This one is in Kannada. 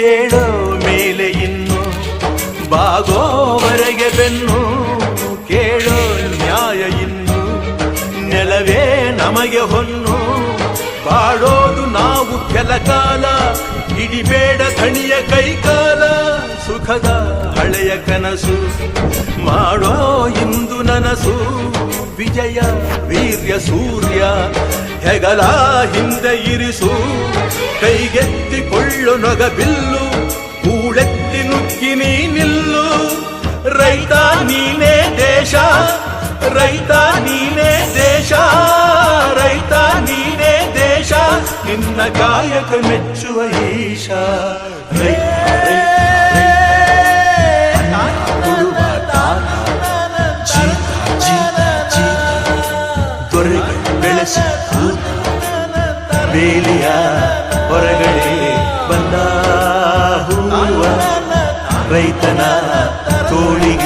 ಏಳೋ ಮೇಲೆ ಇನ್ನು ಬಾಗೋವರೆಗೆ ಬೆನ್ನು ಕೇಳೋ ನ್ಯಾಯ ಇನ್ನು ನೆಲವೇ ನಮಗೆ ಹೊನ್ನು ಬಾಳೋದು ನಾವು ಕೆಲಕಾಲ ಹಿಡಿಬೇಡ ಥಣಿಯ ಕೈಕಾಲ ಸುಖದ ಹಳೆಯ ಕನಸು ಮಾಡೋ ಇಂದು ನನಸು ವಿಜಯ ವೀರ್ಯ ಸೂರ್ಯ ಹೆಗಲ ಹಿಂದೆ ಇರಿಸು ಕೈಗೆತ್ತಿಕೊಳ್ಳು ನೊಗಬಿಲ್ಲು ಕೂಳೆತ್ತಿ ನುಗ್ಗಿ ನೀ ನಿಲ್ಲು ರೈತ ನೀನೇ ದೇಶ ರೈತ ನೀನೇ ದೇಶ ರೈತ ನೀನೇ ದೇಶ ನಿನ್ನ ಕಾಯಕ ಮೆಚ್ಚುವ ಈಶ ದೊರೆಗಳು ಬೆಳೆಸಿ ಬೇಲಿಯ ಹೊರಗಡೆ ಬಂದ ಹೂವ ರೈತನ ತೋಳಿಗೆ